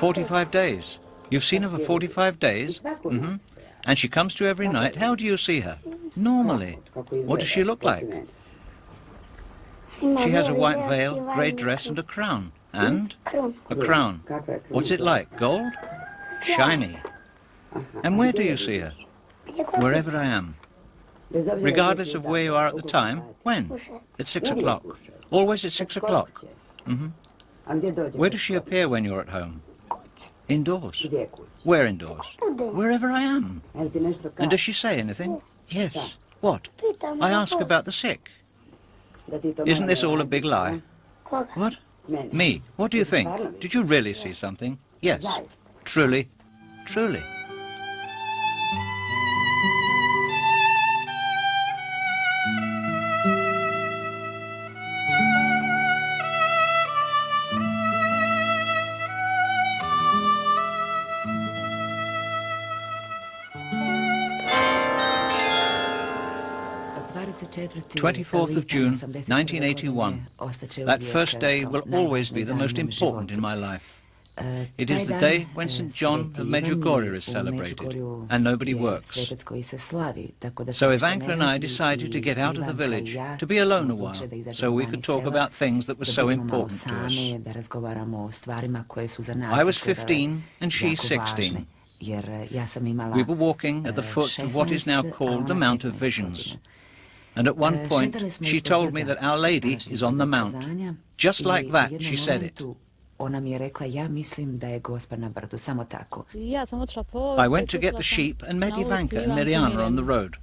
45 days. You've seen her for 45 days? Mm-hmm. And she comes to you every night. How do you see her? Normally. What does she look like? She has a white veil, grey dress and a crown. And? A crown. What's it like? Gold? Shiny. And where do you see her? Wherever I am. Regardless of where you are at the time? When? At 6 o'clock. Always at 6 o'clock. Mm-hmm. Where does she appear when you're at home? Indoors. Where indoors? Wherever I am. And does she say anything? Yes. What? I ask about the sick. Isn't this all a big lie? What? Me? What do you think? Did you really see something? Yes. Truly. Truly. "24th of June, 1981. That first day will always be the most important in my life. It is the day when St. John of Medjugorje is celebrated, and nobody works. So Ivanka and I decided to get out of the village, to be alone a while, so we could talk about things that were so important to us. I was 15 and she 16. We were walking at the foot of what is now called the Mount of Visions. And at one point, she told me that Our Lady is on the Mount. Just like that, she said it. I went to get the sheep and met Ivanka and Mirjana on the road.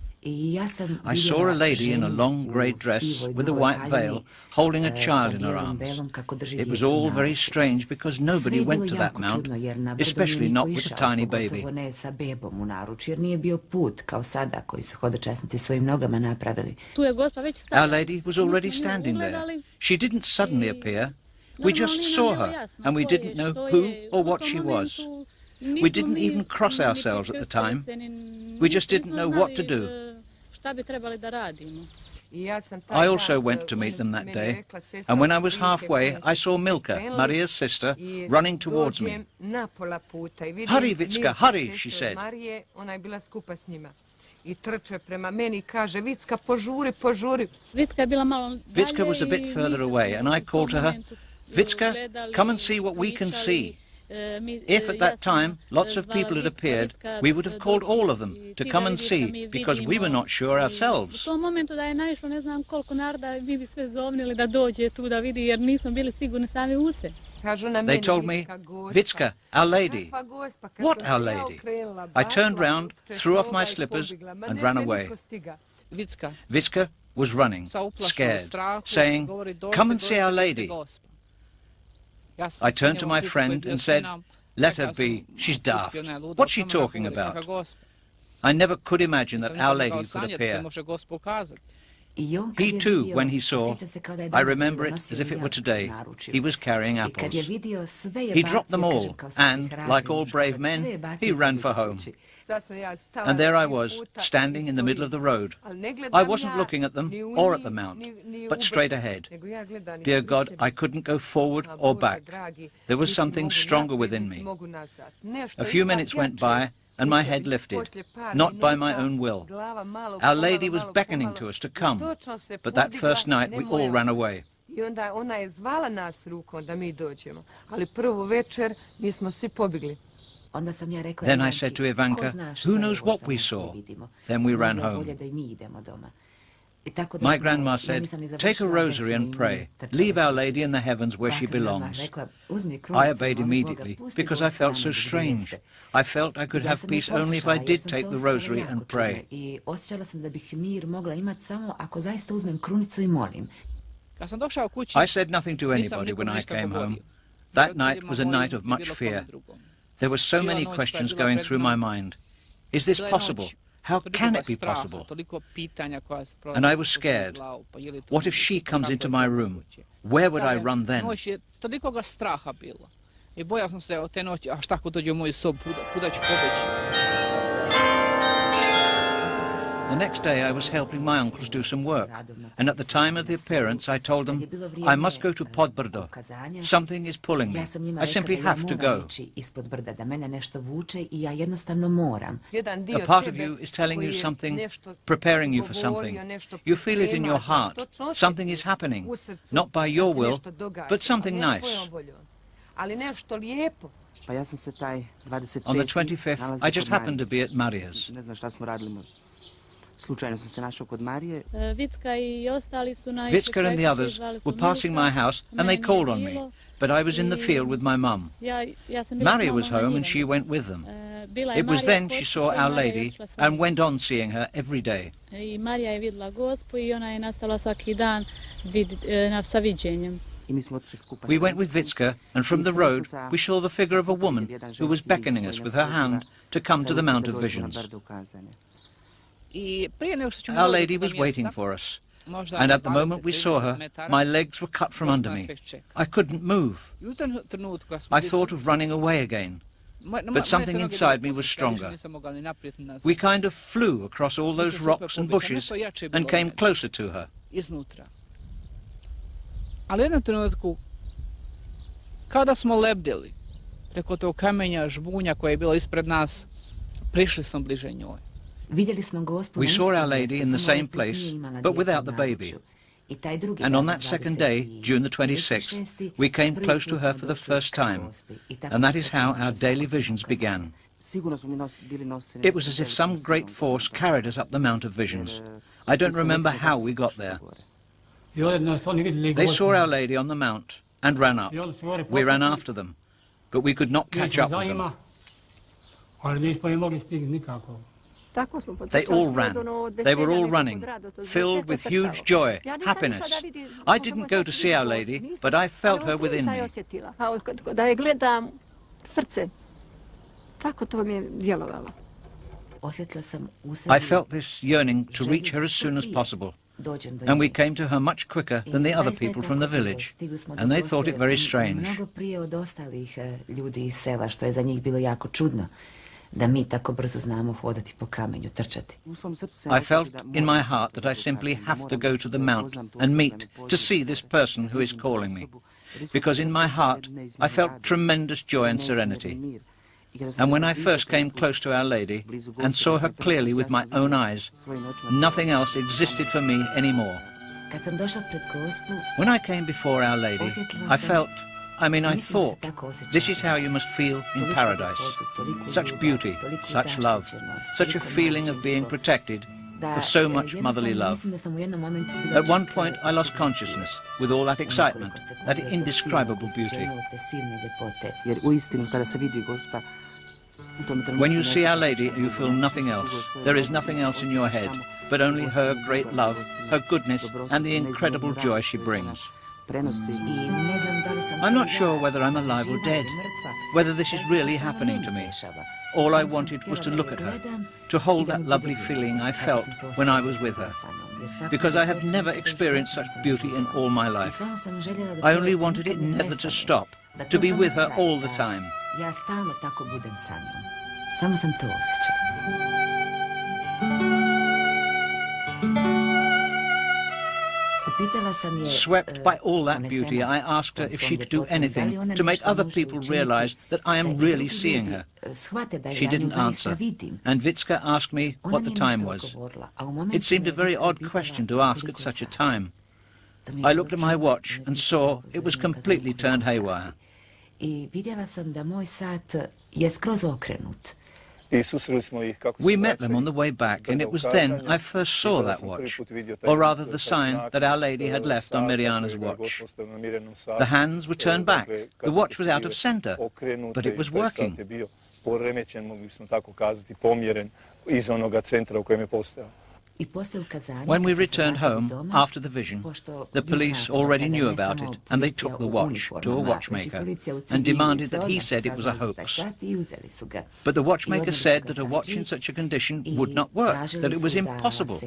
I saw a lady in a long grey dress with a white veil, holding a child in her arms. It was all very strange because nobody went to that mount, especially not with a tiny baby. Our Lady was already standing there. She didn't suddenly appear. We just saw her, and we didn't know who or what she was. We didn't even cross ourselves at the time. We just didn't know what to do. I also went to meet them that day, and when I was halfway, I saw Milka, Maria's sister, running towards me. "Hurry, Vicka, hurry," she said. Vicka was a bit further away, and I called to her, "Vicka, come and see what we can see." If at that time lots of people had appeared, we would have called all of them to come and see, because we were not sure ourselves. They told me, "Vicka, Our Lady." What Our Lady? I turned round, threw off my slippers and ran away. Vicka was running, scared, saying, "Come and see Our Lady." I turned to my friend and said, "Let her be, she's daft. What's she talking about?" I never could imagine that Our Lady could appear. He too, when he saw, I remember it as if it were today, he was carrying apples. He dropped them all, and, like all brave men, he ran for home. And there I was, standing in the middle of the road. I wasn't looking at them or at the mount, but straight ahead. Dear God, I couldn't go forward or back. There was something stronger within me. A few minutes went by, and my head lifted, not by my own will. Our Lady was beckoning to us to come, but that first night we all ran away. Then I said to Ivanka, "Who knows what we saw?" Then we ran home. My grandma said, "Take a rosary and pray. Leave Our Lady in the heavens where she belongs." I obeyed immediately because I felt so strange. I felt I could have peace only if I did take the rosary and pray. I said nothing to anybody when I came home. That night was a night of much fear. There were so many questions going through my mind. Is this possible? How can it be possible? And I was scared. What if she comes into my room? Where would I run then? The next day I was helping my uncles do some work, and at the time of the appearance I told them, I must go to Podbrdo. Something is pulling me. I simply have to go. A part of you is telling you something, preparing you for something. You feel it in your heart. Something is happening, not by your will, but something nice. On the 25th, I just happened to be at Maria's. Vicka and the others were passing my house and they called on me, but I was in the field with my mum. Maria was home and she went with them. It was then she saw Our Lady and went on seeing her every day. We went with Vicka, and from the road we saw the figure of a woman who was beckoning us with her hand to come to the Mount of Visions. Our Lady was waiting for us, and at the moment we saw her, my legs were cut from under me. I couldn't move. I thought of running away again, but something inside me was stronger. We kind of flew across all those rocks and bushes and came closer to her. Ali u jednom trenutku, kada smo lebdjeli preko tog kamenja, žbunja koje je bilo ispred nas, prišli smo bliže njoj. We saw Our Lady in the same place, but without the baby. And on that second day, June the 26th, we came close to her for the first time. And that is how our daily visions began. It was as if some great force carried us up the Mount of Visions. I don't remember how we got there. They saw Our Lady on the mount and ran up. We ran after them, but we could not catch up with them. They all ran. They were all running, filled with huge joy, happiness. I didn't go to see Our Lady, but I felt her within me. I felt this yearning to reach her as soon as possible. And we came to her much quicker than the other people from the village, and they thought it very strange. I felt in my heart that I simply have to go to the mount and meet, to see this person who is calling me, because in my heart I felt tremendous joy and serenity. And when I first came close to Our Lady and saw her clearly with my own eyes, nothing else existed for me anymore. When I came before Our Lady, I thought, this is how you must feel in paradise. Such beauty, such love, such a feeling of being protected, of so much motherly love. At one point I lost consciousness with all that excitement, that indescribable beauty. When you see Our Lady, you feel nothing else. There is nothing else in your head, but only her great love, her goodness, and the incredible joy she brings. I'm not sure whether I'm alive or dead, whether this is really happening to me. All I wanted was to look at her, to hold that lovely feeling I felt when I was with her, because I have never experienced such beauty in all my life. I only wanted it never to stop, to be with her all the time. Swept by all that beauty, I asked her if she could do anything to make other people realize that I am really seeing her. She didn't answer, and Vicka asked me what the time was. It seemed a very odd question to ask at such a time. I looked at my watch and saw it was completely turned haywire. We met them on the way back, and it was then I first saw that watch, or rather the sign that Our Lady had left on Mirjana's watch. The hands were turned back, the watch was out of center, but it was working. When we returned home after the vision, the police already knew about it, and they took the watch to a watchmaker and demanded that he said it was a hoax. But the watchmaker said that a watch in such a condition would not work, that it was impossible.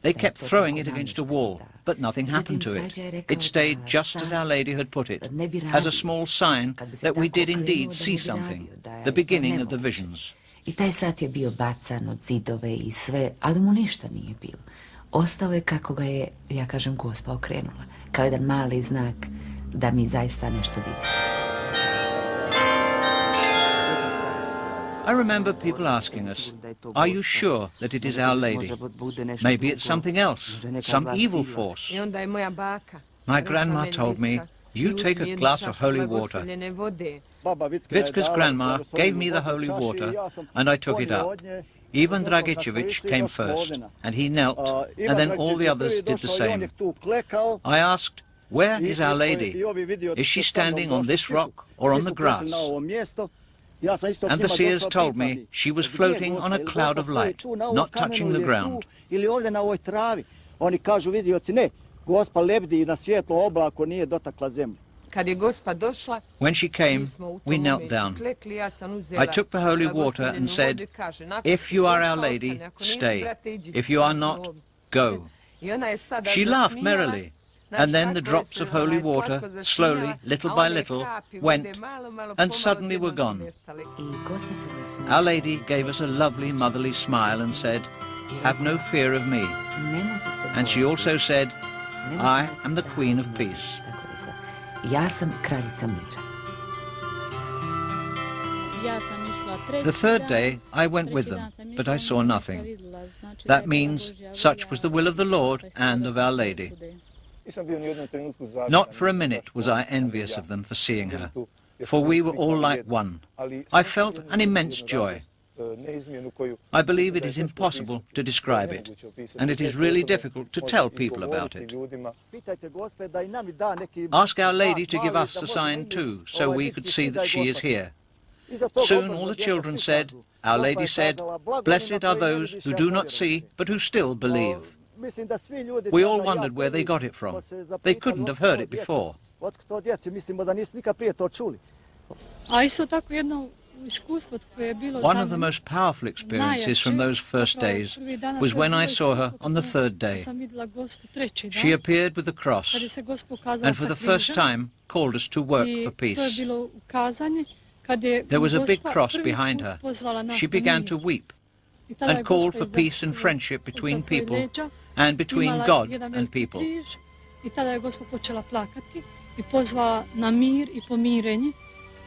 They kept throwing it against a wall, but nothing happened to it. It stayed just as Our Lady had put it, as a small sign that we did indeed see something, the beginning of the visions. I taj sat je bio bacan od zidove i sve, ali mu ništa nije bilo. Ostao je kako ga je, ja kažem, Gospa okrenula. Kao jedan mali znak da mi zaista nešto vidi. I remember people asking us, are you sure that it is Our Lady? Maybe it's something else, some evil force. My grandma told me, you take a glass of holy water. Vitka's grandma gave me the holy water, and I took it up. Ivan Dragicevic came first, and he knelt, and then all the others did the same. I asked, where is Our Lady? Is she standing on this rock or on the grass? And the seers told me she was floating on a cloud of light, not touching the ground. Oni kažu, vidioci, ne, Gospa lebdi na svijetlom oblaku, nije dotakla zemlju. When she came, we knelt down. I took the holy water and said, if you are Our Lady, stay. If you are not, go. She laughed merrily, and then the drops of holy water, slowly, little by little, went, and suddenly were gone. Our Lady gave us a lovely motherly smile and said, have no fear of me. And she also said, I am the Queen of Peace. Ja sam kraljica mira. The third day I went with them, but I saw nothing. That means such was the will of the Lord and of Our Lady. Not for a minute was I envious of them for seeing her, for we were all like one. I felt an immense joy. I believe it is impossible to describe it, and it is really difficult to tell people about it. Ask Our Lady to give us a sign too, so we could see that she is here. Soon all the children said, Our Lady said, blessed are those who do not see, but who still believe. We all wondered where they got it from. They couldn't have heard it before. One of the most powerful experiences from those first days was when I saw her on the third day. She appeared with the cross, and for the first time called us to work for peace. There was a big cross behind her. She began to weep and called for peace and friendship between people and between God and people.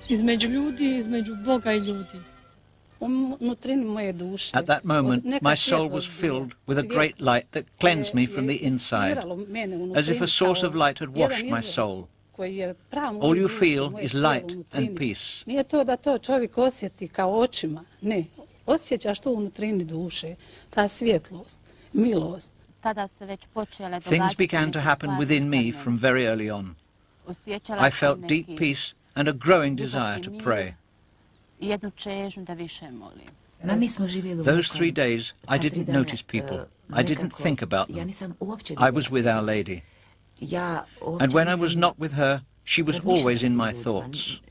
Između ljudi, između Boga I ljudi. At that moment, my soul was filled with a great light that cleansed me from the inside, as if a source of light had washed my soul. All you feel is light and peace. Nije to da to čovjek osjeti kao očima, ne. Osjećaš to unutrini duše, ta svjetlost, milost. Things began to happen within me from very early on. I felt deep peace and a growing desire to pray. Those 3 days, I didn't notice people. I didn't think about them. I was with Our Lady. And when I was not with her, she was always in my thoughts.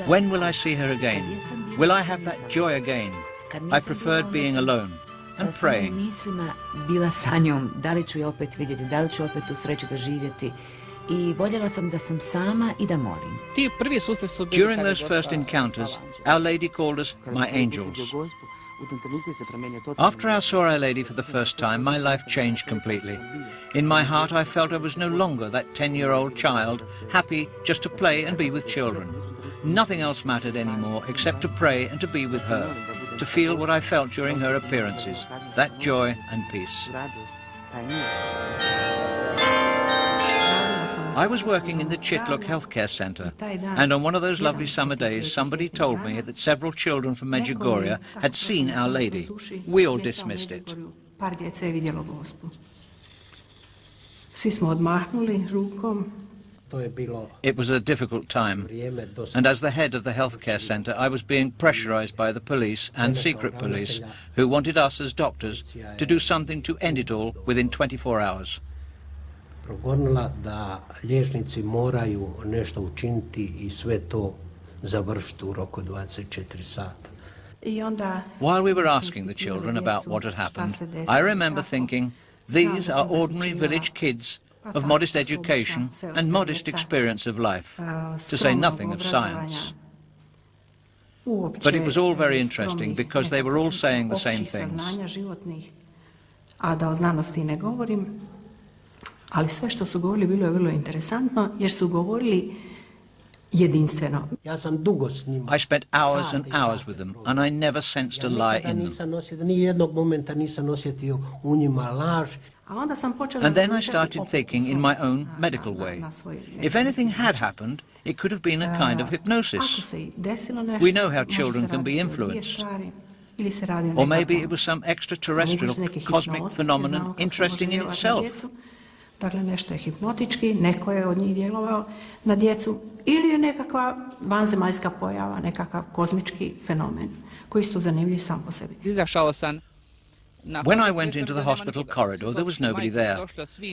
When will I see her again? Will I have that joy again? I preferred being alone and praying. I voljela sam da sam sama I da molim. Ti prvi susreti su bili During those first encounters, Our Lady called us my angels. After I saw Our Lady for the first time, my life changed completely. In my heart, I felt I was no longer that 10-year-old child, happy just to play and be with children. Nothing else mattered anymore except to pray and to be with her, to feel what I felt during her appearances, that joy and peace. I was working in the Chitluk Healthcare Center, and on one of those lovely summer days, somebody told me that several children from Medjugorje had seen Our Lady. We all dismissed it. It was a difficult time, and as the head of the healthcare center, I was being pressurized by the police and secret police, who wanted us as doctors to do something to end it all within 24 hours. Progonila da liječnici moraju nešto učiniti I sve to završiti u roku 24 sata. While we were asking the children about what had happened, I remember thinking, these are ordinary village kids of modest education and modest experience of life, to say nothing of science. But it was all very interesting because they were all saying the same things. A da o znanosti ne govorim, ali sve što su govorili bilo je vrlo interesantno jer su govorili jedinstveno. Ja sam dugo s njima. I spent hours and hours with them, and I never sensed a lie in them. Ni jednog momenta nisam osjetio u njima laž. And then I started thinking in my own medical way. If anything had happened, it could have been a kind of hypnosis. We know how children can be influenced. Or maybe it was some extraterrestrial cosmic phenomenon interesting in itself. Dakle, nešto je hipnotički, neko je od njih djelovao na djecu ili je nekakva vanzemaljska pojava, nekakav kozmički fenomen koji su zanimljivi sam po sebi. Izašao sam. When I went into the hospital corridor, there was nobody there.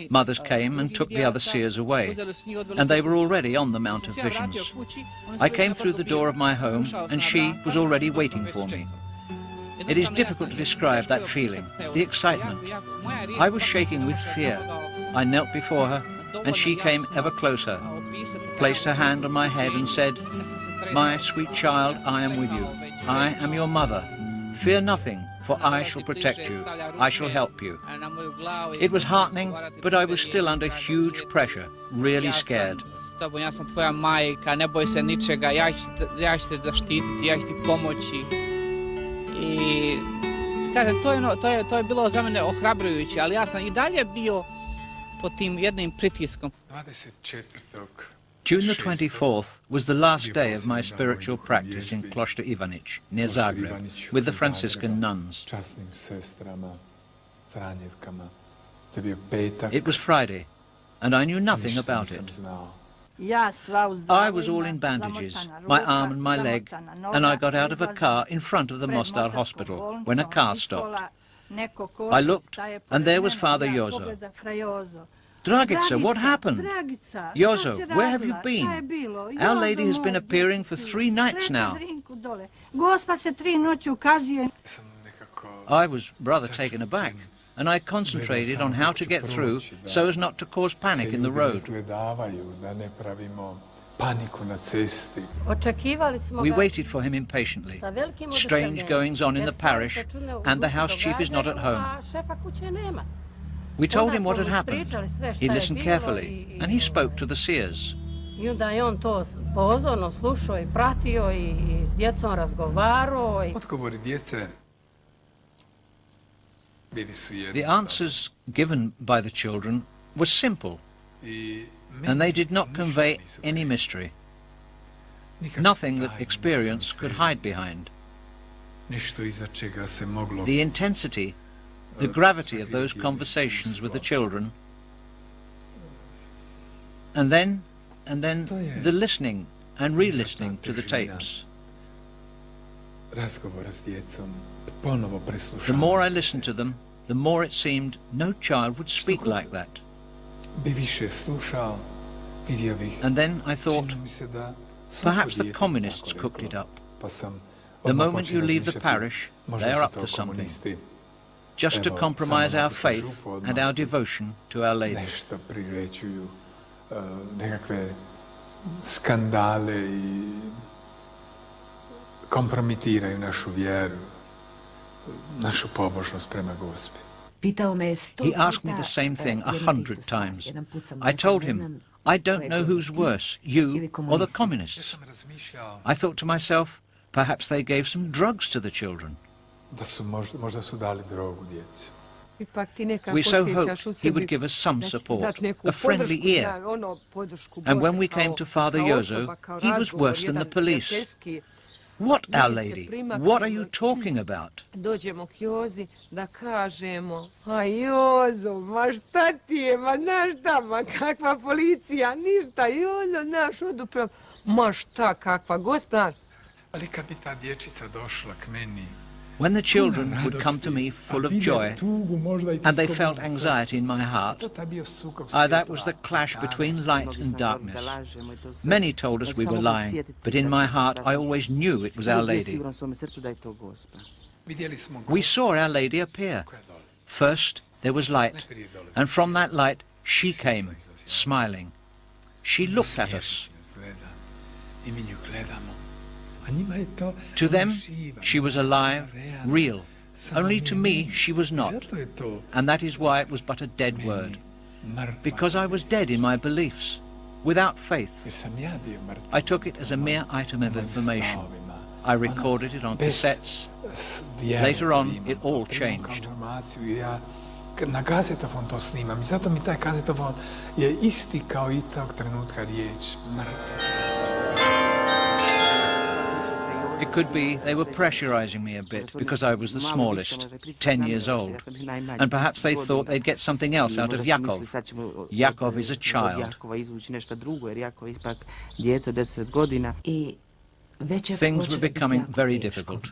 Mothers came and took the other seers away, and they were already on the Mount of Visions. I came through the door of my home, and she was already waiting for me. It is difficult to describe that feeling, the excitement. I was shaking with fear. I knelt before her, and she came ever closer, placed her hand on my head and said, "My sweet child, I am with you. I am your mother. Fear nothing, for I shall protect you. I shall help you." It was heartening, but I was still under huge pressure, really scared. Ja sam tvoja majka, ne boj se ničega, ja ću te zaštititi, ja ću ti pomoći. I kažem, to je bilo za mene ohrabrujuće, ali ja sam i dalje bio pod tim jednim pritiskom. June the 24th was the last day of my spiritual practice in Kloster Ivanić, near Zagreb, with the Franciscan nuns. It was Friday, and I knew nothing about it. I was all in bandages, my arm and my leg, and I got out of a car in front of the Mostar hospital when a car stopped. I looked, and there was Father Jozo. Dragica, what happened? Jozo, where have you been? Our Lady has been appearing for 3 nights now. I was rather taken aback, and I concentrated on how to get through so as not to cause panic in the road. We waited for him impatiently. Strange goings on in the parish, and the house chief is not at home. We told him what had happened. He listened carefully, and he spoke to the seers. The answers given by the children were simple, and they did not convey any mystery. Nothing that experience could hide behind. The intensity, the gravity of those conversations with the children, and then the listening and re-listening to the tapes. The more I listened to them, the more it seemed no child would speak like that. And then I thought, perhaps the communists cooked it up. The moment you leave the parish, they are up to something. Just to compromise our faith and our devotion to Our Lady. Skandale i kompromitiraju našu vjeru, našu pobožnost prema Gospi. He asked me the same thing 100 times. I told him, I don't know who's worse, you or the communists. I thought to myself, perhaps they gave some drugs to the children. Možda su dali drogu djeci. We so hoped he would give us some support, a friendly ear. And when we came to Father Jozo, he was worse than the police. What, Our Lady? What are you talking about? Dođemo k Jozi da kažemo, a Jozo, ma šta ti je, ma znaš šta, ma kakva policija, ništa, Jozo, naš oduprav, ma šta, kakva Gospa. Ali kad bi ta dječica došla k meni, when the children would come to me full of joy, and they felt anxiety in my heart, that was the clash between light and darkness. Many told us we were lying, but in my heart I always knew it was Our Lady. We saw Our Lady appear. First there was light, and from that light she came, smiling. She looked at us. To them, she was alive, real. Only to me, she was not. And that is why it was but a dead word. Because I was dead in my beliefs, without faith. I took it as a mere item of information. I recorded it on cassettes. Later on, it all changed. Na kazetofon to snimam i zato mi taj kazetofon je isti kao i tog trenutka riječ, mrtav. It could be they were pressurizing me a bit because I was the smallest, 10 years old. And perhaps they thought they'd get something else out of Yakov. Yakov is a child. Things were becoming very difficult.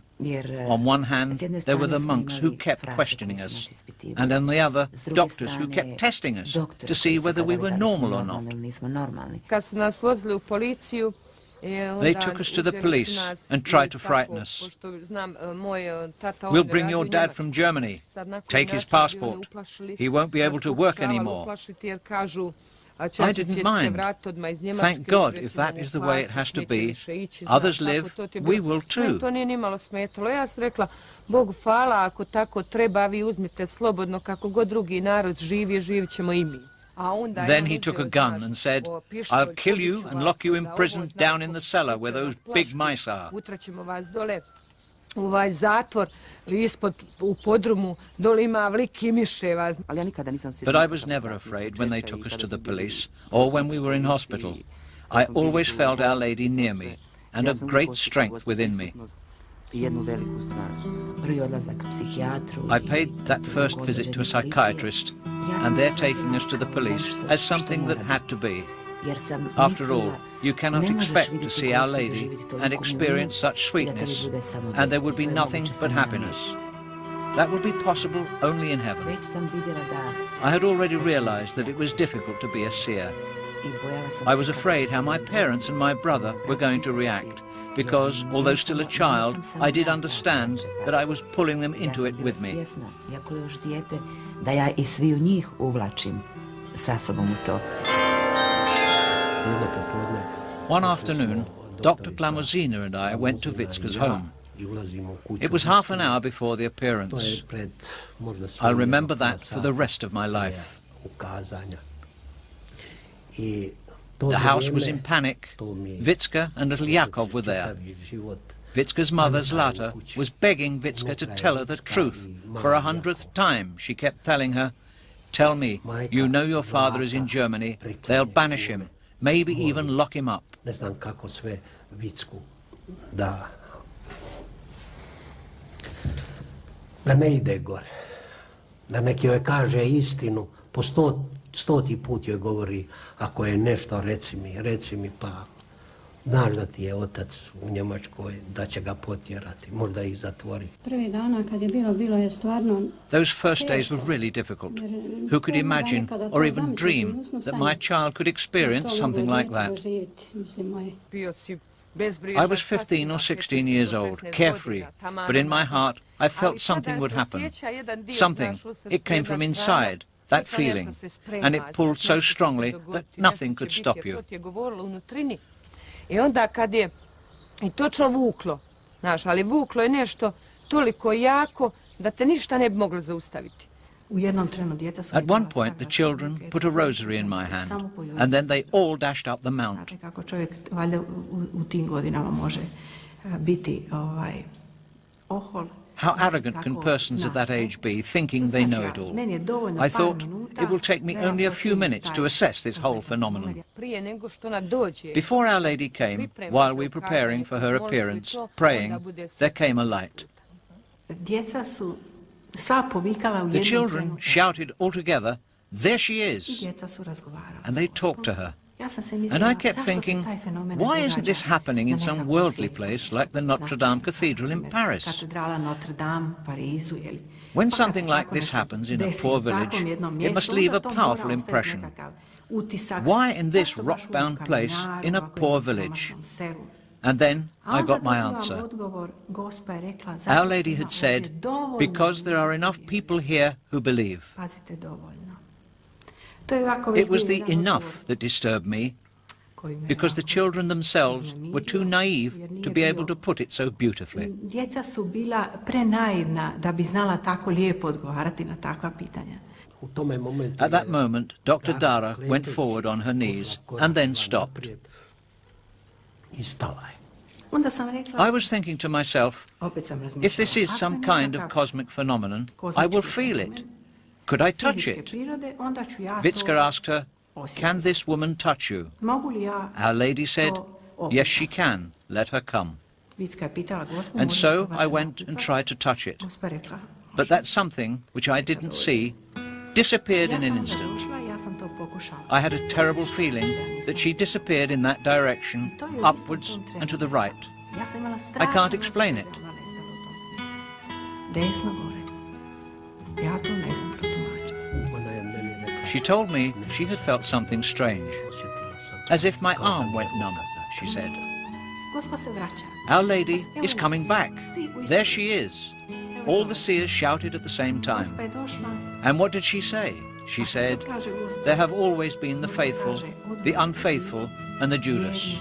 On one hand, there were the monks who kept questioning us, and on the other, doctors who kept testing us to see whether we were normal or not. They took us to the police and tried to frighten us. We'll bring your dad from Germany. Take his passport. He won't be able to work anymore. I didn't mind. Thank God, if that is the way it has to be, others live, we will too. Bogu hvala, ako tako treba, vi uzmite slobodno, kako god drugi narod živi, živit ćemo i mi. Then he took a gun and said, I'll kill you and lock you in prison down in the cellar where those big mice are. Utraćemo vas dole u ovaj zatvor, ispod u podrumu, dole ima veliki miševa. But I was never afraid when they took us to the police or when we were in hospital. I always felt Our Lady near me and a great strength within me. I paid that first visit to a psychiatrist, and they're taking us to the police as something that had to be. After all, you cannot expect to see Our Lady and experience such sweetness, and there would be nothing but happiness. That would be possible only in heaven. I had already realized that it was difficult to be a seer. I was afraid how my parents and my brother were going to react, because, although still a child, I did understand that I was pulling them into it with me. One afternoon, Dr. Klamozina and I went to Vicka's home. It was half an hour before the appearance. I'll remember that for the rest of my life. The house was in panic. Vicka and little Yakov were there. Vicka's mother, Zlata, was begging Vicka to tell her the truth. For 100th time, she kept telling her, tell me, you know your father is in Germany, they'll banish him, maybe even lock him up. Da ne ide gore, da neki joj kaže istinu, po stoti put joj govori, ako je nešto reci mi pa znaš da ti je otac u Njemačkoj, da će ga potjerati, možda ih zatvoriti. Prvi dana kad je bilo je stvarno Those first days were really difficult. Who could imagine or even dream that my child could experience something like that? I was 15 or 16 years old, carefree, but in my heart I felt something would happen. Something. It came from inside, that feeling, and it pulled so strongly that nothing could stop you. I onda kad je i točno vuklo, znaš, ali vuklo je nešto toliko jako da te ništa ne bi moglo zaustaviti. At one point, the children put a rosary in my hand, and then they all dashed up the mount. How arrogant can persons of that age be, thinking they know it all? I thought, it will take me only a few minutes to assess this whole phenomenon. Before Our Lady came, while we were preparing for her appearance, praying, there came a light. The children shouted all together, there she is! And they talked to her. And I kept thinking, why isn't this happening in some worldly place like the Notre Dame Cathedral in Paris? When something like this happens in a poor village, it must leave a powerful impression. Why in this rock-bound place in a poor village? And then I got my answer. Our Lady had said, because there are enough people here who believe. It was the enough that disturbed me. because the children themselves were too naive to be able to put it so beautifully. Djeca su bila prenaivna da bi znala tako lijepo odgovarati na takva pitanja. At that moment, Dr. Dara went forward on her knees and then stopped. Onda sam rekla, I was thinking to myself, if this is some kind of cosmic phenomenon, I will feel it. Could I touch it? Vitska asked her, can this woman touch you? Our Lady said, yes, she can. Let her come. And so I went and tried to touch it. But that something, which I didn't see, disappeared in an instant. I had a terrible feeling that she disappeared in that direction, upwards and to the right. I can't explain it. She told me she had felt something strange, as if my arm went numb, she said. Our Lady is coming back. There she is. All the seers shouted at the same time. And what did she say? She said, there have always been the faithful, the unfaithful, and the Judas.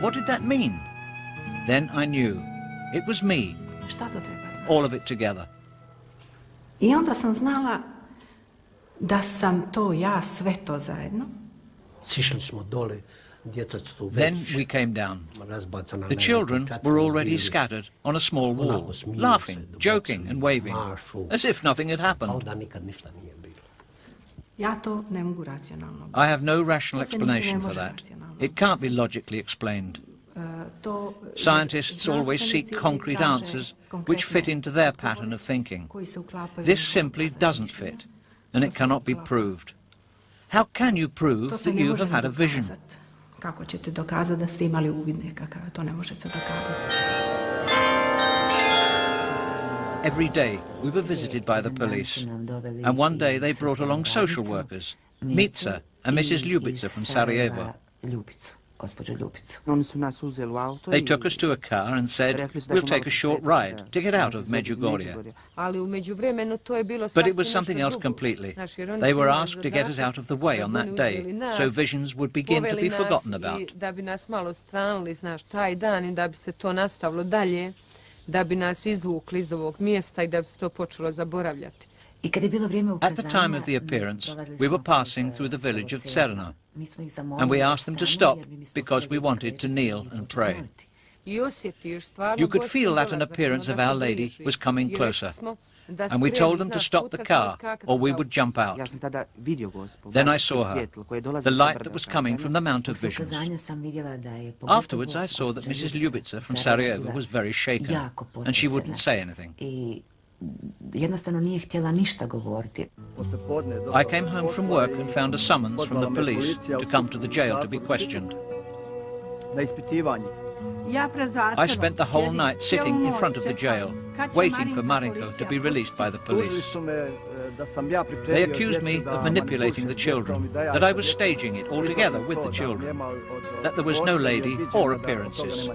What did that mean? Then I knew. It was me. All of it together. I onda sam znala da sam to ja, sve to zajedno. Then we came down. The children were already scattered on a small wall, laughing, joking and waving, as if nothing had happened. I have no rational explanation for that. It can't be logically explained. Scientists always seek concrete answers which fit into their pattern of thinking. This simply doesn't fit, and it cannot be proved. How can you prove that you have had a vision? Kako ćete dokazati da ste imali uvid nekakav? To ne možete dokazati. Every day we were visited by the police, and one day they brought along social workers, Mitsa and Mrs. Ljubica from Sarajevo. They took us to a car and said, we'll take a short ride to get out of Medjugorje. But it was something else completely. They were asked to get us out of the way on that day, so visions would begin to be forgotten about. At the time of the appearance, we were passing through the village of Cerna, and we asked them to stop because we wanted to kneel and pray. You could feel that an appearance of Our Lady was coming closer, and we told them to stop the car or we would jump out. Then I saw her, the light that was coming from the Mount of Visions. Afterwards I saw that Mrs. Ljubica from Sarajevo was very shaken, and she wouldn't say anything. I came home from work and found a summons from the police to come to the jail to be questioned. I spent the whole night sitting in front of the jail, waiting for Marinko to be released by the police. They accused me of manipulating the children, that I was staging it all together with the children, that there was no lady or appearances.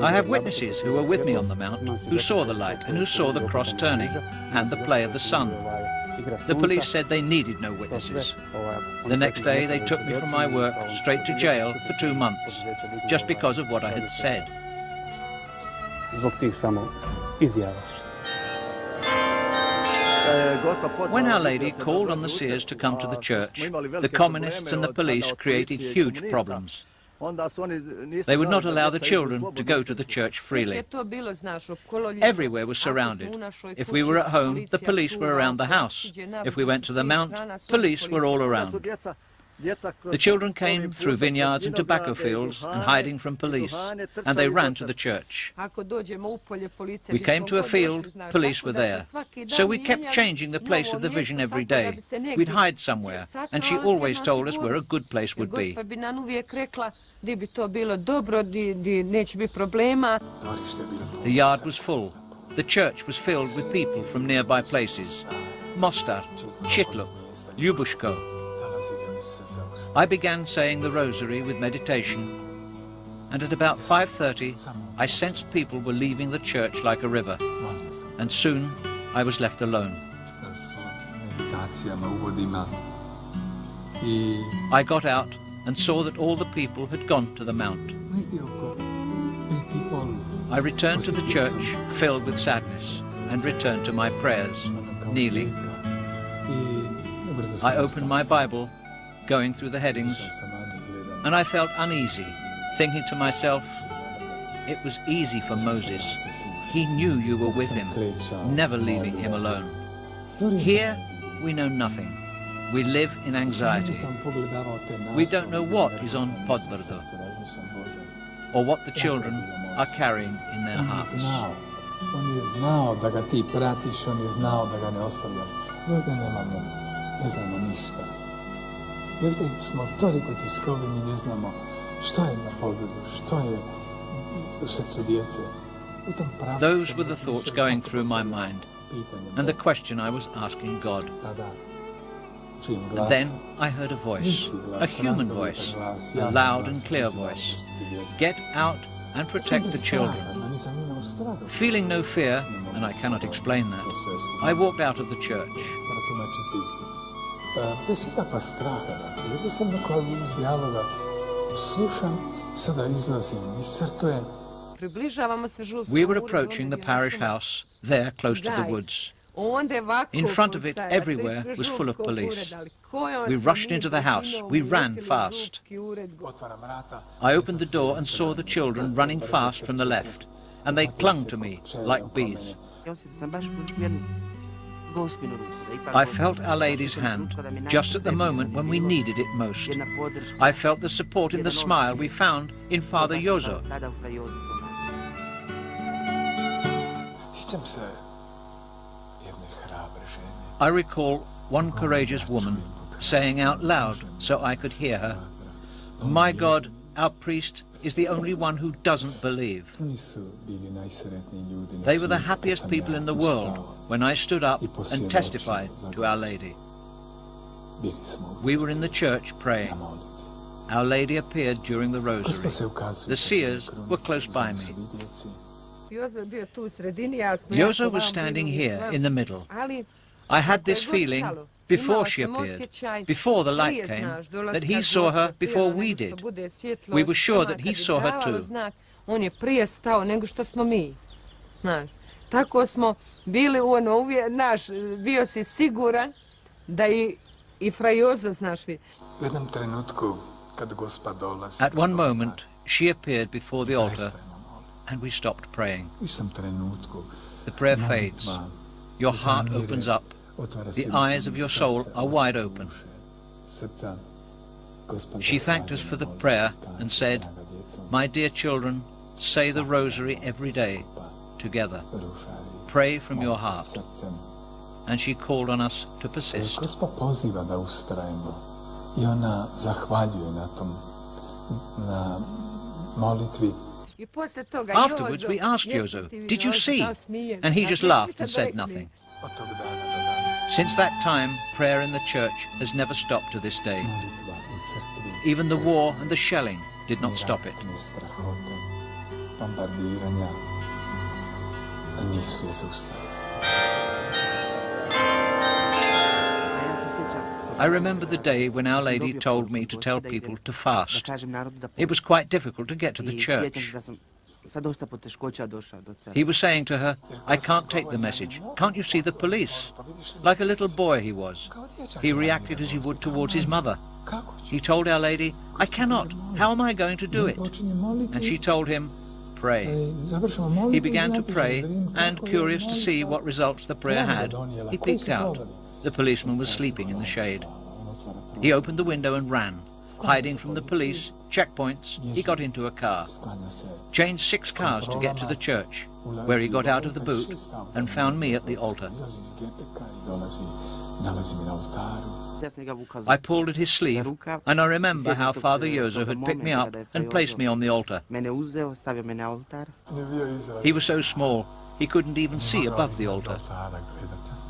I have witnesses who were with me on the mount, who saw the light and who saw the cross turning, and the play of the sun. The police said they needed no witnesses. The next day they took me from my work straight to jail for 2 months, just because of what I had said. When Our Lady called on the seers to come to the church, the communists and the police created huge problems. They would not allow the children to go to the church freely. Everywhere was surrounded. If we were at home, the police were around the house. If we went to the mount, police were all around. The children came through vineyards and tobacco fields and hiding from police, and they ran to the church. We came to a field, police were there. So we kept changing the place of the vision every day. We'd hide somewhere, and she always told us where a good place would be. The yard was full. The church was filled with people from nearby places. Mostar, Chitluk, Ljubushko. I began saying the rosary with meditation, and at about 5:30 I sensed people were leaving the church like a river, and soon I was left alone. I got out and saw that all the people had gone to the mount. I returned to the church filled with sadness and returned to my prayers, kneeling. I opened my Bible, going through the headings, and I felt uneasy, thinking to myself, it was easy for Moses. He knew you were with him, never leaving him alone. Here, we know nothing. We live in anxiety. We don't know what is on Podbrdo, or what the children are carrying in their hearts. On je znao da ga ti pratiš, on je znao da ga ne ostavljaš. Ovdje ne znamo ništa. Ovdje smo toliko tiskovi, mi ne znamo što je na Podbrdu, što je u srcu djece. Those were the thoughts going through my mind, and the question I was asking God. And then I heard a voice, a human voice, a loud and clear voice. Get out and protect the children. Feeling no fear, and I cannot explain that, I walked out of the church. Bez ikakva straha, dakle, jednostavno kao iz dijaloga slušam, sada izlazim iz crkve. We were approaching the parish house, there close to the woods. In front of it, everywhere, was full of police. We rushed into the house. We ran fast. I opened the door and saw the children running fast from the left, and they clung to me like bees. I felt Our Lady's hand just at the moment when we needed it most. I felt the support in the smile we found in Father Jozo. I recall one courageous woman saying out loud so I could hear her, "My God, our priest, is the only one who doesn't believe." They were the happiest people in the world when I stood up and testified to Our Lady. We were in the church praying. Our Lady appeared during the rosary. The seers were close by me. Jozo was standing here in the middle. I had this feeling, before she appeared, before the light came, that he saw her before we did. We were sure that he saw her too. On je prije stao nego što smo mi. Tako smo bili bio si siguran da i Fra Jozo znaš vi. U jednom trenutku kad Gospa dolazi. At one moment she appeared before the altar and we stopped praying. U istom trenutku the prayer fades. Your heart opens up. The eyes of your soul are wide open. She thanked us for the prayer and said, "My dear children, say the rosary every day, together. Pray from your heart." And she called on us to persist. Gospa poziva da ustrajemo i ona zahvaljuje na molitvi. Afterwards we asked Jozo, "Did you see?" And he just laughed and said nothing. Since that time, prayer in the church has never stopped to this day. Even the war and the shelling did not stop it. I remember the day when Our Lady told me to tell people to fast. It was quite difficult to get to the church. He was saying to her, "I can't take the message. Can't you see the police?" Like a little boy he was. He reacted as he would towards his mother. He told Our Lady, "I cannot. How am I going to do it?" And she told him, "Pray." He began to pray, and curious to see what results the prayer had, he peeked out. The policeman was sleeping in the shade. He opened the window and ran. Hiding from the police, checkpoints, he got into a car. Changed 6 cars to get to the church, where he got out of the boot and found me at the altar. I pulled at his sleeve, and I remember how Father Jozo had picked me up and placed me on the altar. He was so small, he couldn't even see above the altar.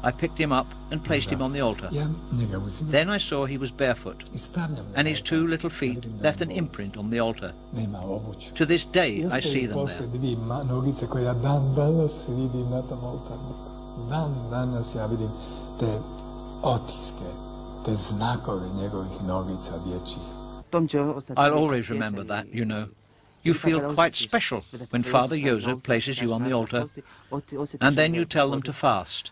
I picked him up and placed him on the altar. Then I saw he was barefoot, and his 2 little feet left an imprint on the altar. To this day, I see them there. I'll always remember that, you know. You feel quite special when Father Joseph places you on the altar, and then you tell them to fast.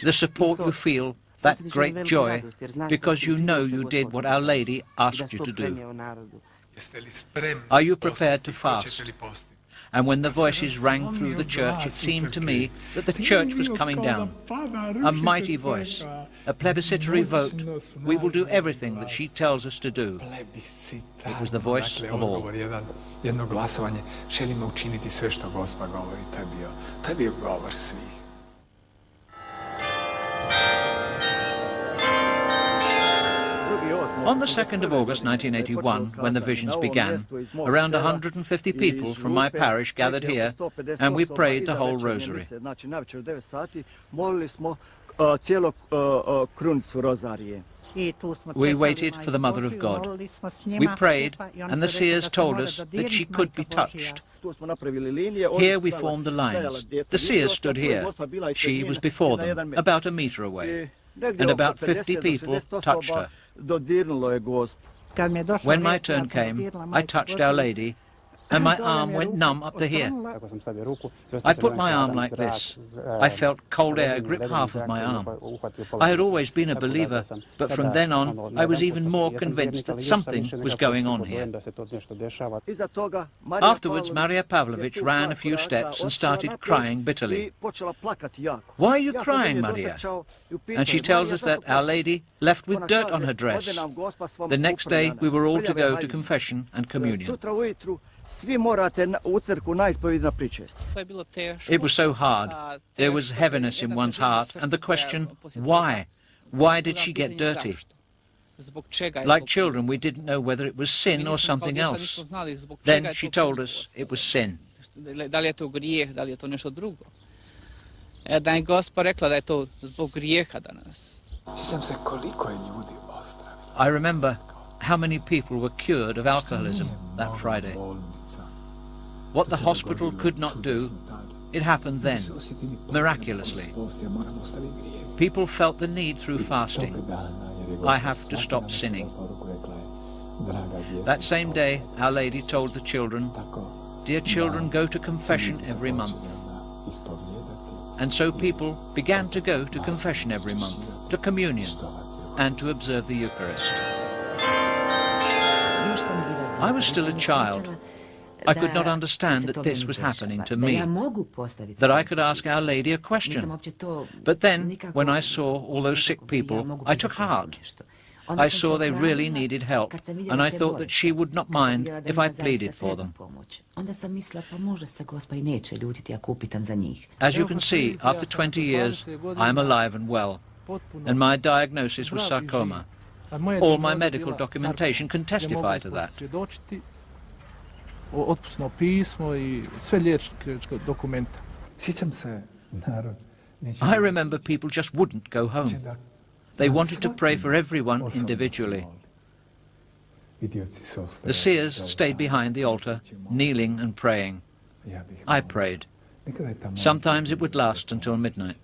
The support you feel, that great joy, because you know you did what Our Lady asked you to do. Are you prepared to fast? And when the voices rang through the church, it seemed to me that the church was coming down. A mighty voice, a plebiscitary vote. We will do everything that she tells us to do. It was the voice of all. Jedno glasovanje, želimo učiniti sve što Gospa govori. To je bio govor svih. On the 2nd of August 1981, when the visions began, around 150 people from my parish gathered here, and we prayed the whole rosary. We waited for the Mother of God. We prayed, and the seers told us that she could be touched. Here we formed the lines. The seers stood here. She was before them, about a meter away, and about 50 people touched her. When my turn came, I touched Our Lady, and my arm went numb up to here. I put my arm like this. I felt cold air grip half of my arm. I had always been a believer, but from then on I was even more convinced that something was going on here. Afterwards, Maria Pavlovich ran a few steps and started crying bitterly. "Why are you crying, Maria?" And she tells us that Our Lady left with dirt on her dress. The next day we were all to go to confession and communion. It was so hard. There was heaviness in one's heart, and the question, why? Why did she get dirty? Like children, we didn't know whether it was sin or something else. Then she told us it was sin. Da li je to grijeh, da li je to nešto drugo. Da je Gospa rekla da je to zbog grijeha danas. I remember how many people were cured of alcoholism that Friday. What the hospital could not do, it happened then, miraculously. People felt the need through fasting. I have to stop sinning. That same day, Our Lady told the children, "Dear children, go to confession every month." And so people began to go to confession every month, to communion, and to observe the Eucharist. I was still a child. I could not understand that this was happening to me, that I could ask Our Lady a question. But then, when I saw all those sick people, I took heart. I saw they really needed help, and I thought that she would not mind if I pleaded for them. As you can see, after 20 years, I am alive and well, and my diagnosis was sarcoma. All my medical documentation can testify to that. Otpusno pismo I sve liječničke dokumenta. Sjećam se narod. I remember people just wouldn't go home. They wanted to pray for everyone individually. The seers stayed behind the altar, kneeling and praying. I prayed. Sometimes it would last until midnight.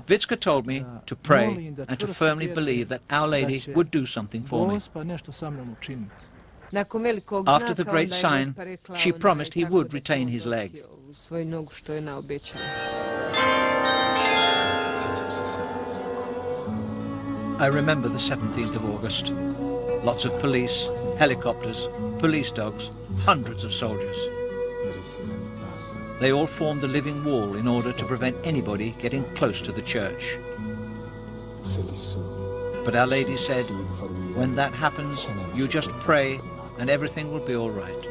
Vitska told me to pray and to firmly believe that Our Lady would do something for me. After the great sign, she promised he would retain his leg. I remember the 17th of August. Lots of police, helicopters, police dogs, hundreds of soldiers. They all formed a living wall in order to prevent anybody getting close to the church. But Our Lady said, when that happens, you just pray and everything will be all right.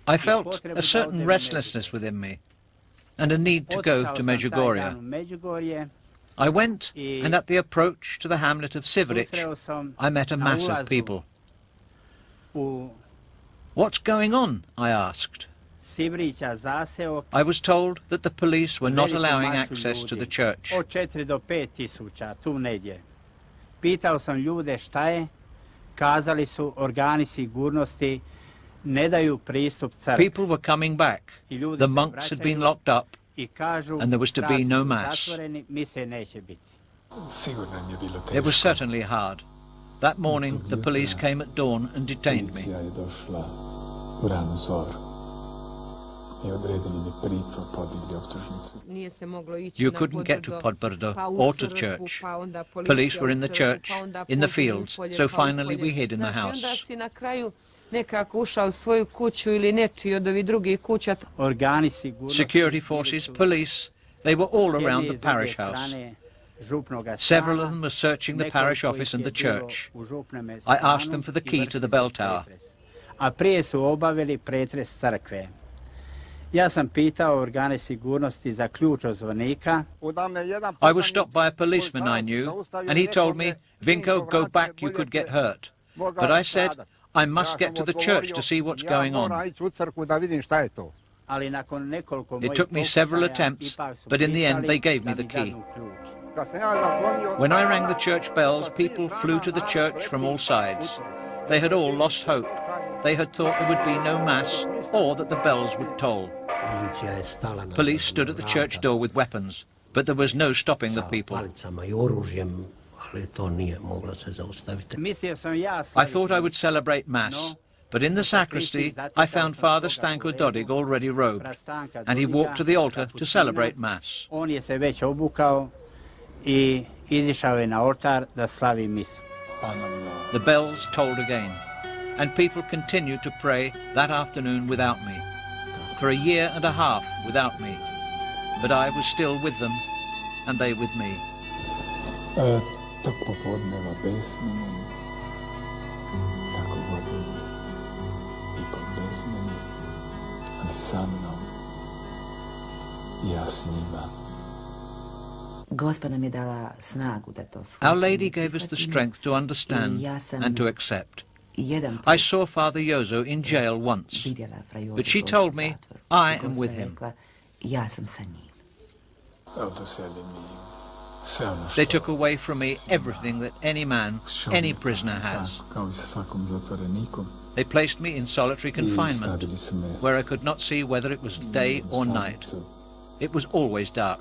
I felt a certain restlessness within me and a need to go to Medjugorje. I went, and at the approach to the hamlet of Siveric, I met a mass of people. What's going on? I asked. I was told that the police were not allowing access to the church. Pitao sam ljude šta je, kazali su organi sigurnosti People were coming back. The monks had been locked up, and there was to be no mass. It was certainly hard. That morning, the police came at dawn and detained me. You couldn't get to Podbrdo or to church. Police were in the church, in the fields, so finally we hid in the house. Security forces, police, they were all around the parish house. Several of them were searching the parish office and the church. I asked them for the key to the bell tower. I was stopped by a policeman I knew, and he told me, "Vinko, go back, you could get hurt." But I said, I must get to the church to see what's going on. It took me several attempts, but in the end they gave me the key. When I rang the church bells, people flew to the church from all sides. They had all lost hope. They had thought there would be no mass, or that the bells would toll. Police stood at the church door with weapons, but there was no stopping the people. I thought I would celebrate Mass, but in the sacristy I found Father Stanko Dodig already robed, and he walked to the altar to celebrate Mass. The bells tolled again, and people continued to pray that afternoon without me. For a year and a half without me, but I was still with them, and they with me. Tog popodneva bez mene, tako godinu I pol bez mene, ali sa mnom, ja s njima. Gospa nam je dala snagu da to shvatimo. Our Lady gave us the strength to understand and to accept. I saw Father Jozo in jail once, but she told me I am with him. They took away from me everything that any man, any prisoner has. They placed me in solitary confinement, where I could not see whether it was day or night. It was always dark.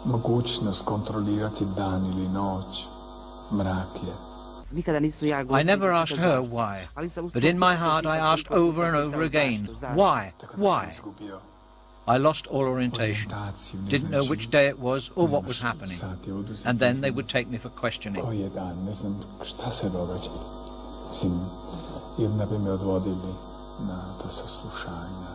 Mogućnost kontrolirati dan ili noć, mrak je. I never asked her why, but in my heart I asked over and over again, why, why? I lost all orientation, didn't know which day it was or what was happening, and then they would take me for questioning. Koji je dan, ne znam šta se događa. Mislim, ili da bi me odvodili na ta saslušanja.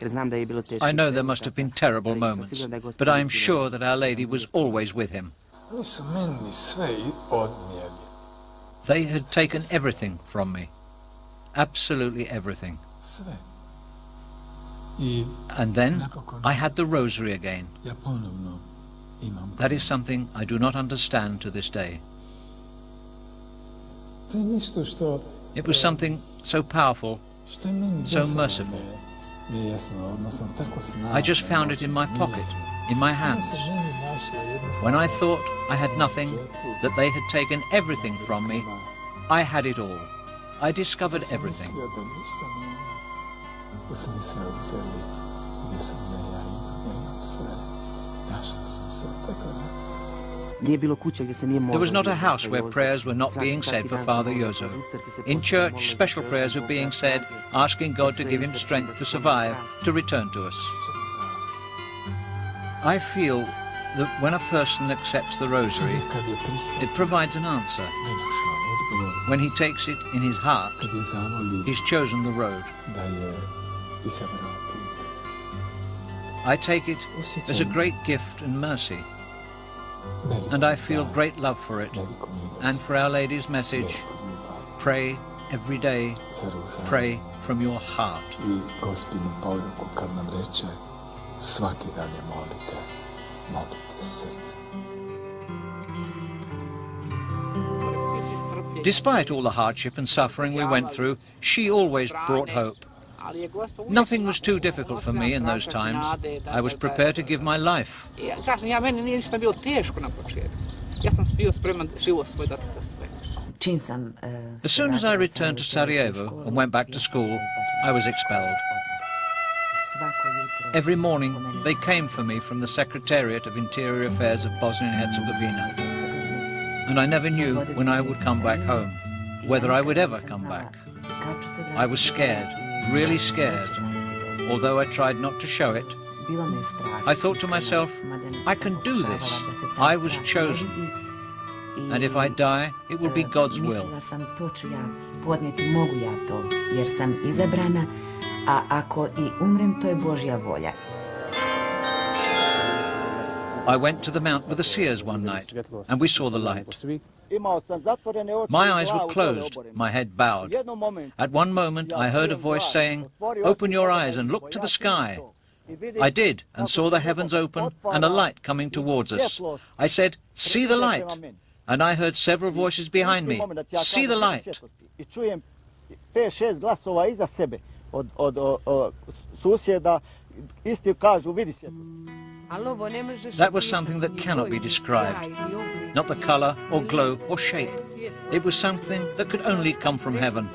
I know there must have been terrible moments, but I am sure that Our Lady was always with him. They had taken everything from me, absolutely everything. And then I had the rosary again. That is something I do not understand to this day. It was something so powerful, so merciful. I just found it in my pocket, in my hands. When I thought I had nothing, that they had taken everything from me, I had it all. I discovered everything. There was not a house where prayers were not being said for Father Jozo. In church, special prayers were being said, asking God to give him strength to survive, to return to us. I feel that when a person accepts the rosary, it provides an answer. When he takes it in his heart, he's chosen the road. I take it as a great gift and mercy. And I feel great love for it, and for Our Lady's message, pray every day, pray from your heart. I Gospinu poruku kad nam reče, svaki dan je molite, molite srce. Despite all the hardship and suffering we went through, she always brought hope. Nothing was too difficult for me in those times. I was prepared to give my life. Ja sam bio spreman život svoj dati za sve. As soon as I returned to Sarajevo and went back to school, I was expelled. Every morning they came for me from the Secretariat of Interior Affairs of Bosnia and Herzegovina. And I never knew when I would come back home, whether I would ever come back. I was scared, really scared, although I tried not to show it. I thought to myself, I can do this. I was chosen. And if I die, it will be God's will. I went to the Mount with the seers one night, and we saw the light. My eyes were closed, my head bowed. At one moment I heard a voice saying, "Open your eyes and look to the sky." I did, and saw the heavens open and a light coming towards us. I said, "See the light." And I heard several voices behind me, "See the light." That was something that cannot be described. Not the color or glow or shape. It was something that could only come from heaven.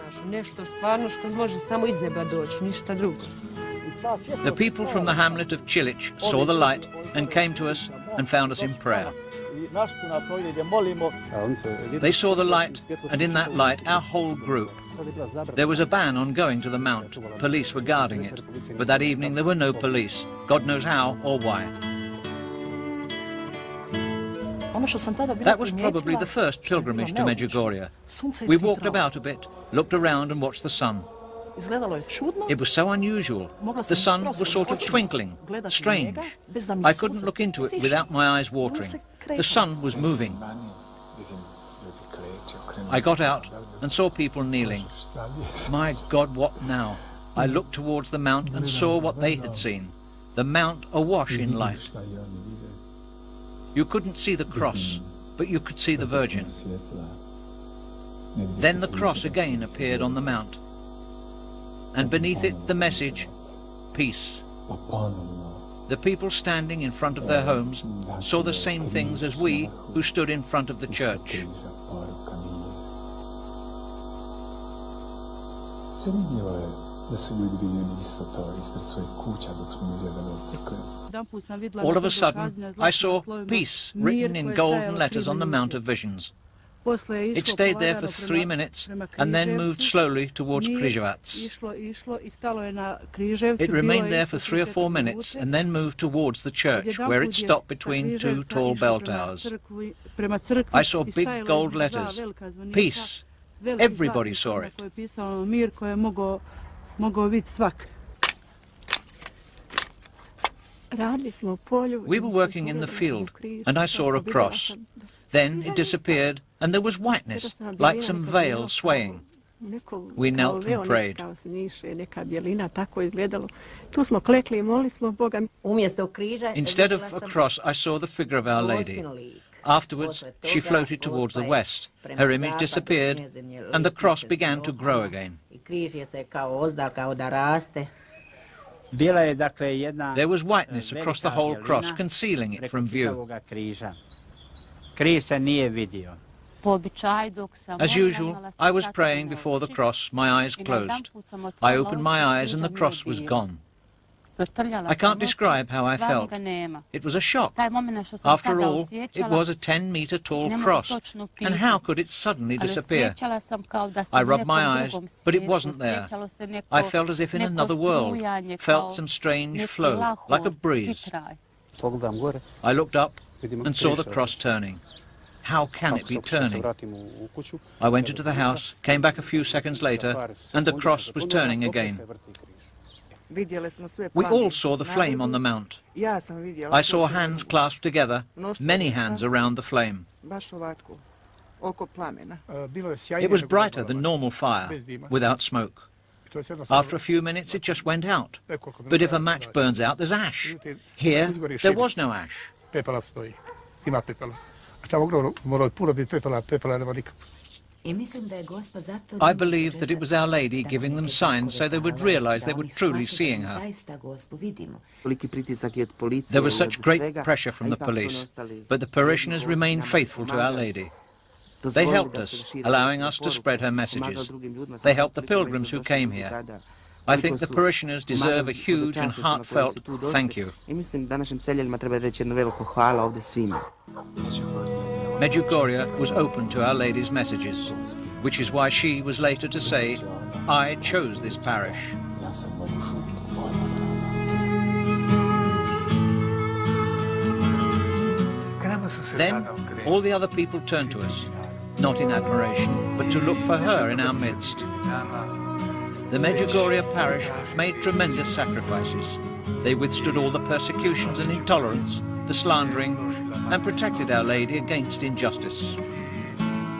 The people from the hamlet of Čilić saw the light and came to us and found us in prayer. They saw the light, and in that light our whole group. There was a ban on going to the Mount. Police were guarding it. But that evening there were no police. God knows how or why. That was probably the first pilgrimage to Medjugorje. We walked about a bit, looked around and watched the sun. It was so unusual. The sun was sort of twinkling, strange. I couldn't look into it without my eyes watering. The sun was moving. I got out and saw people kneeling. My God, what now? I looked towards the Mount and saw what they had seen. The Mount awash in light. You couldn't see the cross, but you could see the Virgin. Then the cross again appeared on the Mount. And beneath it the message, peace. The people standing in front of their homes saw the same things as we who stood in front of the church. All of a sudden, I saw peace written in golden letters on the Mount of Visions. It stayed there for 3 minutes and then moved slowly towards Križevac. It remained there for 3 or 4 minutes and then moved towards the church, where it stopped between 2 tall bell towers. I saw big gold letters, peace. Everybody saw it. We were working in the field, and I saw a cross. Then it disappeared, and there was whiteness, like some veil swaying. We knelt and prayed. Instead of a cross, I saw the figure of Our Lady. Afterwards, she floated towards the west. Her image disappeared, and the cross began to grow again. There was whiteness across the whole cross, concealing it from view. As usual, I was praying before the cross, my eyes closed. I opened my eyes and the cross was gone. I can't describe how I felt. It was a shock. After all, it was a 10-meter tall cross, and how could it suddenly disappear? I rubbed my eyes, but it wasn't there. I felt as if in another world, felt some strange flow, like a breeze. I looked up and saw the cross turning. How can it be turning? I went into the house, came back a few seconds later, and the cross was turning again. We all saw the flame on the mount. I saw hands clasped together, many hands around the flame. It was brighter than normal fire, without smoke. After a few minutes it just went out. But if a match burns out, there's ash. Here, there was no ash. I believe that it was Our Lady giving them signs so they would realize they were truly seeing her. There was such great pressure from the police, but the parishioners remained faithful to Our Lady. They helped us, allowing us to spread her messages. They helped the pilgrims who came here. I think the parishioners deserve a huge and heartfelt thank you. Medjugorje was open to Our Lady's messages, which is why she was later to say, "I chose this parish." Then all the other people turned to us, not in admiration, but to look for her in our midst. The Medjugorje parish made tremendous sacrifices. They withstood all the persecutions and intolerance, the slandering, and protected Our Lady against injustice.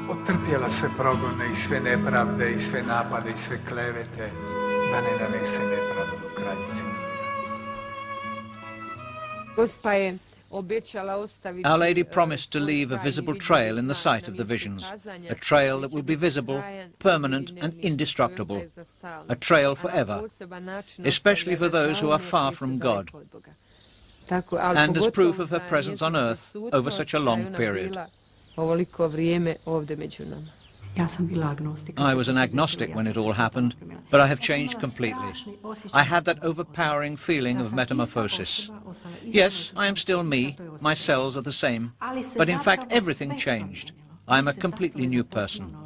Otrpjela sve progone I sve nepravde I sve napade I sve klevete da ne nanese nepravdu kraljici. Our Lady promised to leave a visible trail in the sight of the visions, a trail that will be visible, permanent and indestructible, a trail forever, especially for those who are far from God, and as proof of her presence on earth over such a long period. I was an agnostic when it all happened, but I have changed completely. I had that overpowering feeling of metamorphosis. Yes, I am still me, my cells are the same, but in fact everything changed. I am a completely new person.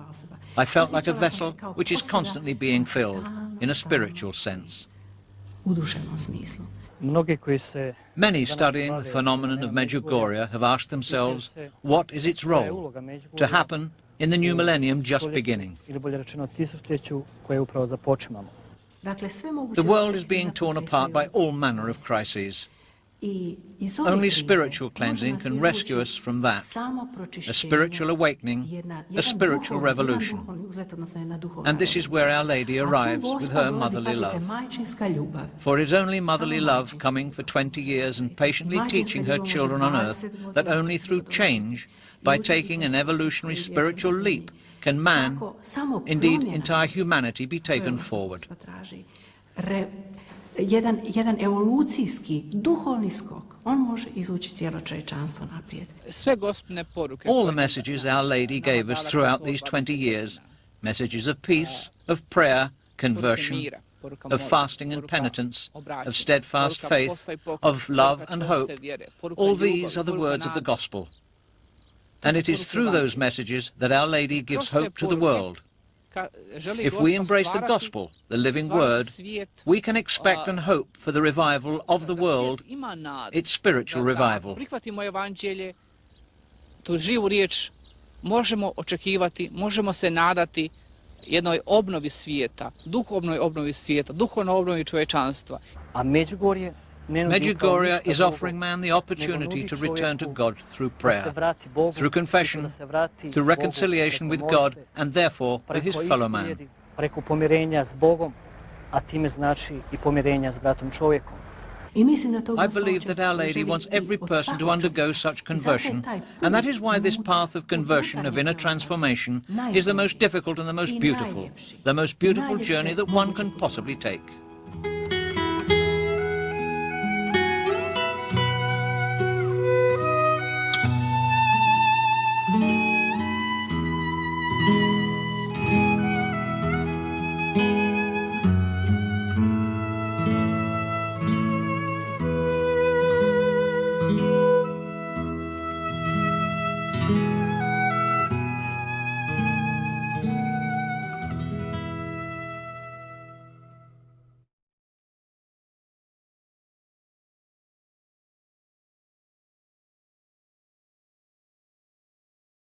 I felt like a vessel which is constantly being filled, in a spiritual sense. Many studying the phenomenon of Medjugorje have asked themselves, what is its role? To happen in the new millennium just beginning. The world is being torn apart by all manner of crises. Only spiritual cleansing can rescue us from that. A spiritual awakening, a spiritual revolution. And this is where Our Lady arrives with her motherly love. For it is only motherly love coming for 20 years and patiently teaching her children on earth that only through change, by taking an evolutionary spiritual leap, can man, indeed entire humanity, be taken forward. Jedan evolucijski, duhovni skok, on može izvući cijelo čovječanstvo naprijed. All the messages Our Lady gave us throughout these 20 years, messages of peace, of prayer, conversion, of fasting and penitence, of steadfast faith, of love and hope, all these are the words of the gospel. And it is through those messages that Our Lady gives hope to the world. If we embrace the gospel, the living word, we can expect and hope for the revival of the world, its spiritual revival. Tu živu riječ možemo očekivati, možemo se nadati jednoj obnovi svijeta, duhovnoj obnovi svijeta, duhovnoj obnovi čovječanstva. A Medjugorje Medjugorje is offering man the opportunity to return to God through prayer, through confession, through reconciliation with God and therefore with his fellow man. Preko pomirenja s Bogom, a time znači I pomirenja s bratom čovjekom. I believe that Our Lady wants every person to undergo such conversion, and that is why this path of conversion, of inner transformation, is the most difficult and the most beautiful journey that one can possibly take.